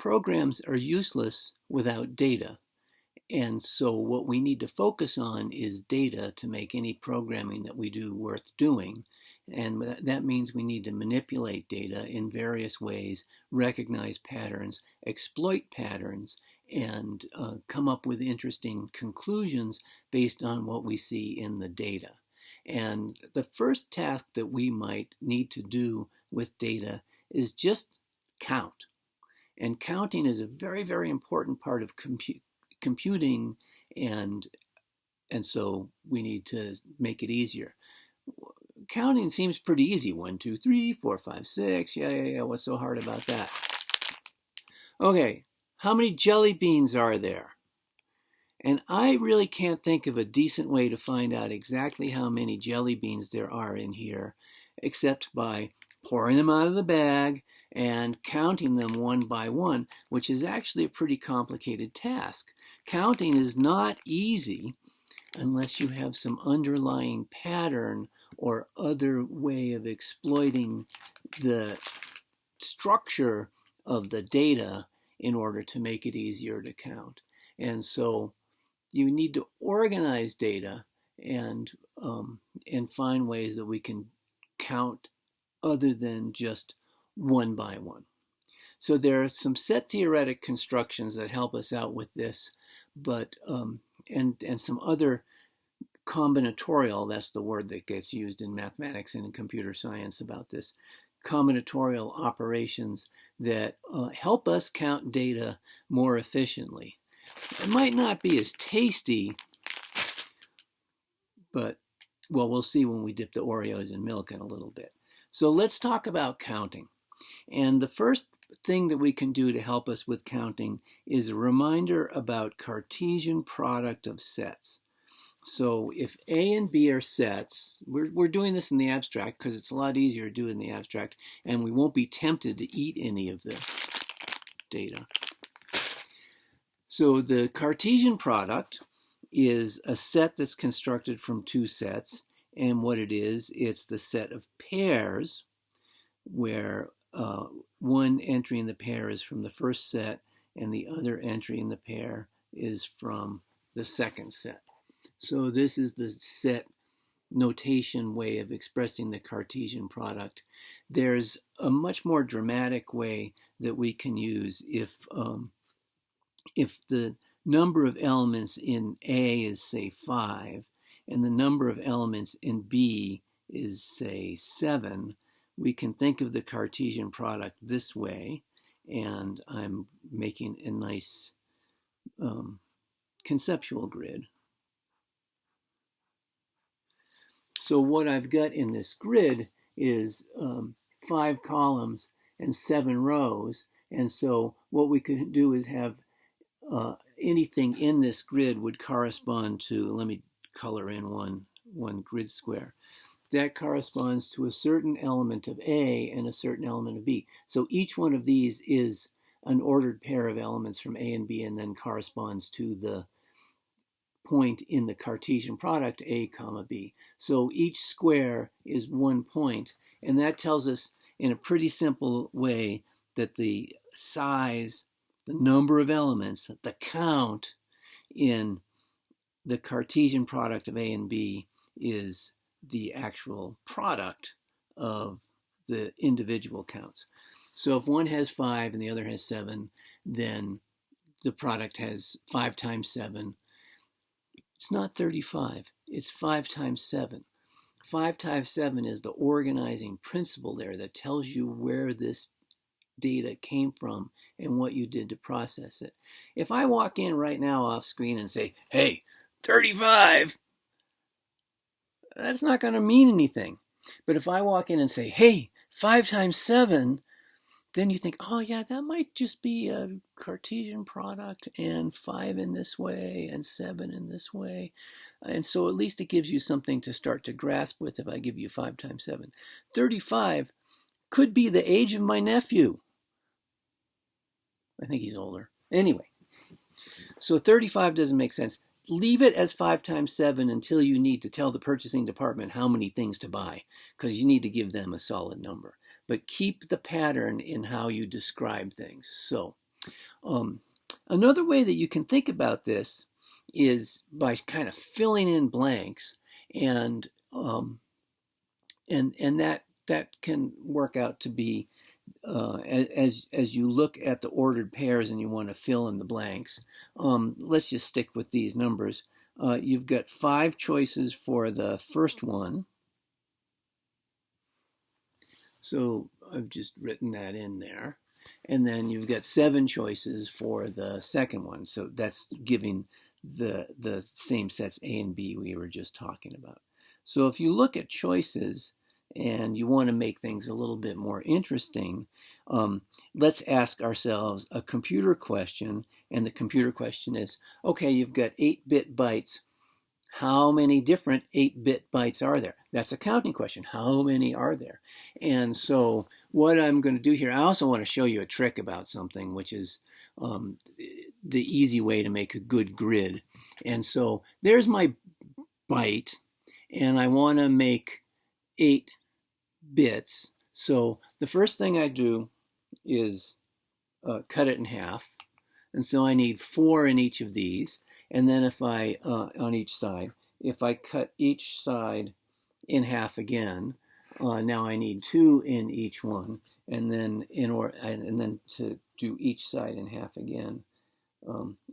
programs are useless without data. And so what we need to focus on is data to make any programming that we do worth doing. And that means we need to manipulate data in various ways, recognize patterns, exploit patterns, and come up with interesting conclusions based on what we see in the data. And the first task that we might need to do with data is just count. And counting is a very, very important part of computing, and so we need to make it easier. Counting seems pretty easy. 1, 2, 3, 4, 5, 6. Yeah. What's so hard about that? Okay, how many jelly beans are there? And I really can't think of a decent way to find out exactly how many jelly beans there are in here, except by pouring them out of the bag and counting them one by one, which is actually a pretty complicated task. Counting is not easy unless you have some underlying pattern or other way of exploiting the structure of the data in order to make it easier to count. And so you need to organize data and find ways that we can count other than just one by one. So there are some set theoretic constructions that help us out with this, but and some other combinatorial, that's the word that gets used in mathematics and in computer science about this, combinatorial operations that help us count data more efficiently. It might not be as tasty, but, well, we'll see when we dip the Oreos in milk in a little bit. So let's talk about counting. And the first thing that we can do to help us with counting is a reminder about Cartesian product of sets. So if A and B are sets, we're doing this in the abstract because it's a lot easier to do in the abstract, and we won't be tempted to eat any of the data. So the Cartesian product is a set that's constructed from two sets, and what it is, it's the set of pairs where one entry in the pair is from the first set and the other entry in the pair is from the second set. So this is the set notation way of expressing the Cartesian product. There's a much more dramatic way that we can use if the number of elements in A is, say, 5, and the number of elements in B is, say, 7, we can think of the Cartesian product this way, and I'm making a nice conceptual grid. So what I've got in this grid is 5 columns and 7 rows, and so what we could do is have anything in this grid would correspond to, let me color in one grid square. That corresponds to a certain element of A and a certain element of B. So each one of these is an ordered pair of elements from A and B and then corresponds to the point in the Cartesian product A comma B. So each square is one point, and that tells us in a pretty simple way that the size, the number of elements, the count in the Cartesian product of A and B is the actual product of the individual counts. So if one has 5 and the other has 7, then the product has 5 times 7. It's not 35, it's 5 times 7. 5 times 7 is the organizing principle there that tells you where this data came from and what you did to process it. If I walk in right now off screen and say, hey, 35, that's not going to mean anything. But if I walk in and say, hey, 5 times 7, then you think, oh yeah, that might just be a Cartesian product and 5 in this way and 7 in this way. And so at least it gives you something to start to grasp with if I give you 5 times 7. 35 could be the age of my nephew. I think he's older. Anyway, so 35 doesn't make sense. Leave it as 5 times 7 until you need to tell the purchasing department how many things to buy, because you need to give them a solid number. But keep the pattern in how you describe things. So Um, Another way that you can think about this is by kind of filling in blanks, and that can work out to be as you look at the ordered pairs and you want to fill in the blanks. Let's just stick with these numbers. You've got 5 choices for the first one. So I've just written that in there. And then you've got 7 choices for the second one. So that's giving the same sets A and B we were just talking about. So if you look at choices and you want to make things a little bit more interesting, let's ask ourselves a computer question. And the computer question is, okay, you've got 8-bit bytes. How many different 8-bit bytes are there? That's a counting question. How many are there? And so what I'm going to do here, I also want to show you a trick about something, which is the easy way to make a good grid. And so there's my byte, and I want to make 8 bits. So the first thing I do is cut it in half. And so I need 4 in each of these. And then if I, on each side, if I cut each side in half again, now I need 2 in each one. And then and then to do each side in half again,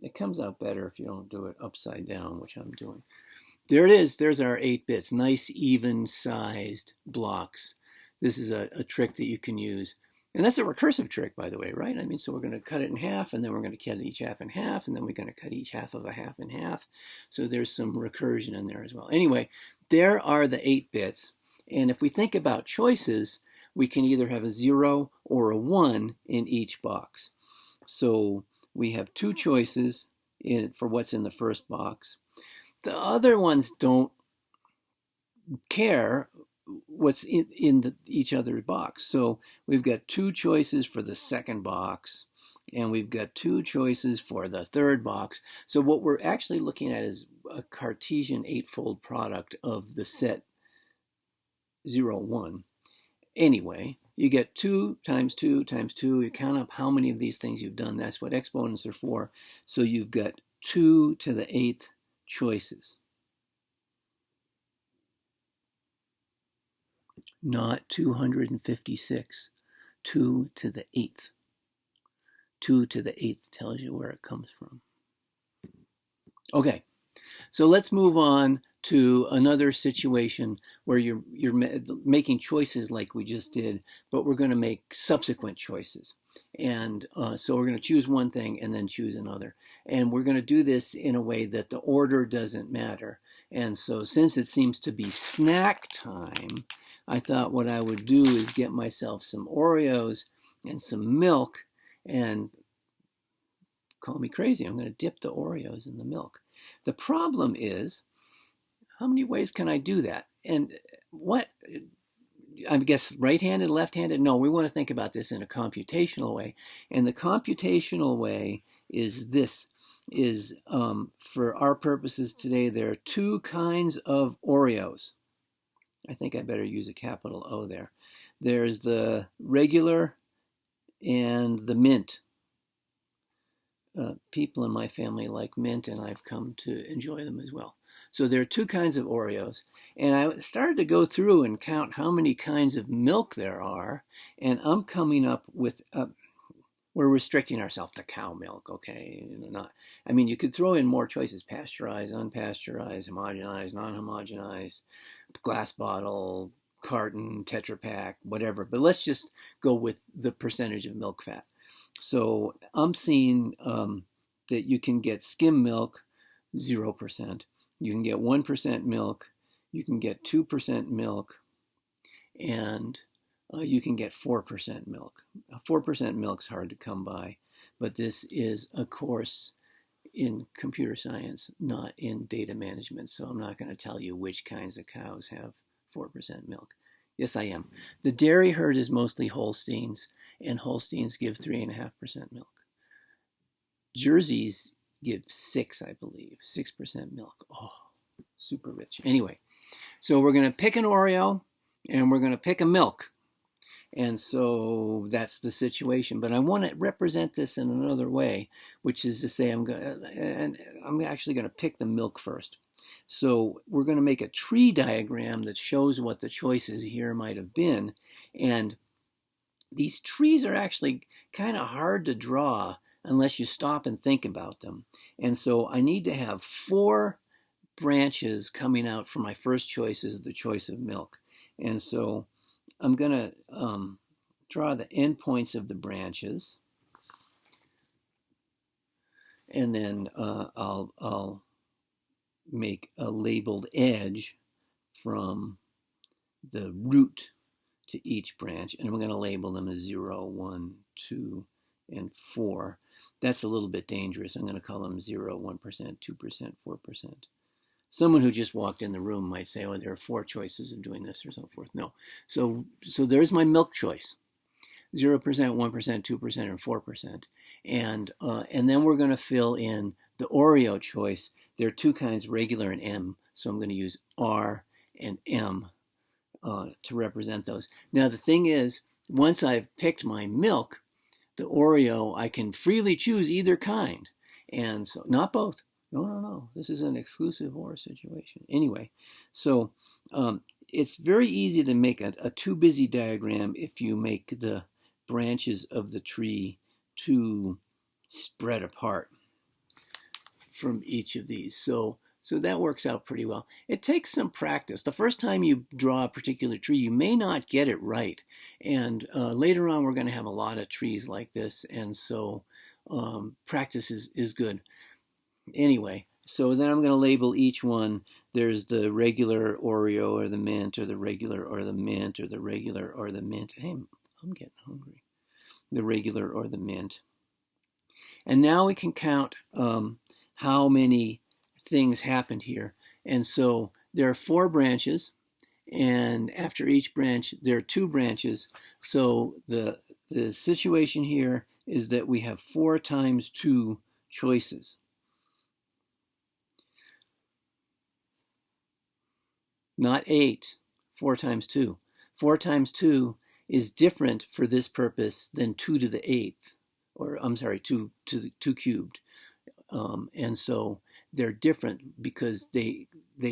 it comes out better if you don't do it upside down, which I'm doing. There it is. There's our 8 bits. Nice, even-sized blocks. This is a trick that you can use. And that's a recursive trick, by the way, right? I mean, so we're going to cut it in half, and then we're going to cut each half in half, and then we're going to cut each half of a half in half. So there's some recursion in there as well. Anyway, there are the 8 bits. And if we think about choices, we can either have a 0 or a 1 in each box. So we have 2 choices for what's in the first box. The other ones don't care what's in each other's box. So we've got 2 choices for the second box, and we've got 2 choices for the third box. So what we're actually looking at is a Cartesian 8-fold product of the set 0, 1. Anyway, you get 2 times 2 times 2. You count up how many of these things you've done. That's what exponents are for. So you've got 2 to the 8th choices. Not 256, 2 to the 8th. 2 to the 8th tells you where it comes from. Okay, so let's move on to another situation where you're making choices like we just did, but we're going to make subsequent choices. And so we're going to choose one thing and then choose another. And we're going to do this in a way that the order doesn't matter. And so since it seems to be snack time, I thought what I would do is get myself some Oreos and some milk, and call me crazy, I'm going to dip the Oreos in the milk. The problem is, how many ways can I do that? And what, I guess right-handed, left-handed? No, we want to think about this in a computational way. And the computational way is this, for our purposes today, there are 2 kinds of Oreos. I think I better use a capital O there. There's the regular and the mint. People in my family like mint, and I've come to enjoy them as well. So there are 2 kinds of Oreos. And I started to go through and count how many kinds of milk there are, and I'm coming up with, we're restricting ourselves to cow milk, okay? I mean, you could throw in more choices: pasteurized, unpasteurized, homogenized, non-homogenized, glass bottle, carton, Tetra Pak, whatever. But let's just go with the percentage of milk fat. So I'm seeing that you can get skim milk, 0%. You can get 1% milk. You can get 2% milk. And you can get 4% milk. 4% milk's hard to come by. But this is a course in computer science, not in data management. So I'm not going to tell you which kinds of cows have 4% milk. Yes, I am. The dairy herd is mostly Holsteins, and Holsteins give 3.5% milk. Jerseys give 6, I believe, 6% milk. Oh, super rich. Anyway, so we're going to pick an Oreo, and we're going to pick a milk. And so that's the situation. But I want to represent this in another way, which is to say I'm actually going to pick the milk first. So we're going to make a tree diagram that shows what the choices here might have been. And these trees are actually kind of hard to draw unless you stop and think about them. And so I need to have 4 branches coming out for my first choice is the choice of milk. And so I'm going to draw the endpoints of the branches. And then I'll make a labeled edge from the root to each branch, and I'm going to label them as 0, 1, 2, and 4. That's a little bit dangerous. I'm going to call them 0, 1%, 2%, 4%. Someone who just walked in the room might say, oh, there are 4 choices of doing this or so forth. No. So there's my milk choice. 0%, 1%, 2%, and 4%. And then we're going to fill in the Oreo choice. There are 2 kinds, regular and M. So I'm going to use R and M to represent those. Now the thing is, once I've picked my milk, the Oreo, I can freely choose either kind. And so, not both. No. This is an exclusive OR situation. Anyway, so it's very easy to make a too busy diagram if you make the branches of the tree too spread apart from each of these. So that works out pretty well. It takes some practice. The first time you draw a particular tree, you may not get it right. And later on, we're going to have a lot of trees like this. And so practice is good. Anyway, so then I'm going to label each one. There's the regular Oreo or the mint, or the regular or the mint, or the regular or the mint. Hey, I'm getting hungry. The regular or the mint. And now we can count how many things happened here. And so there are 4 branches, and after each branch there are 2 branches. So the situation here is that we have 4 times 2 choices. Not 8, 4 times 2. 4 times 2 is different for this purpose than 2 to the 8th, or I'm sorry, 2 cubed. And so they're different because they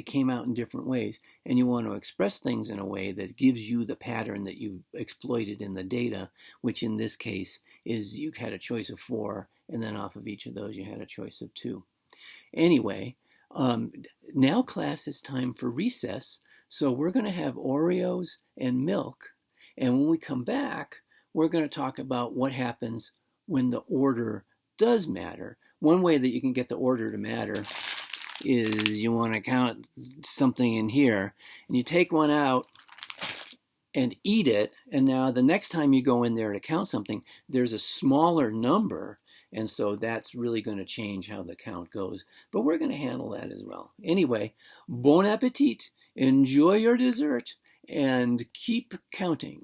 came out in different ways. And you want to express things in a way that gives you the pattern that you've exploited in the data, which in this case is you had a choice of 4, and then off of each of those you had a choice of 2. Anyway, now class, it's time for recess. So we're going to have Oreos and milk. And when we come back, we're going to talk about what happens when the order does matter. One way that you can get the order to matter is you want to count something in here, and you take one out and eat it, and now the next time you go in there to count something, there's a smaller number, and so that's really going to change how the count goes. But we're going to handle that as well. Anyway, bon appetit, enjoy your dessert, and keep counting.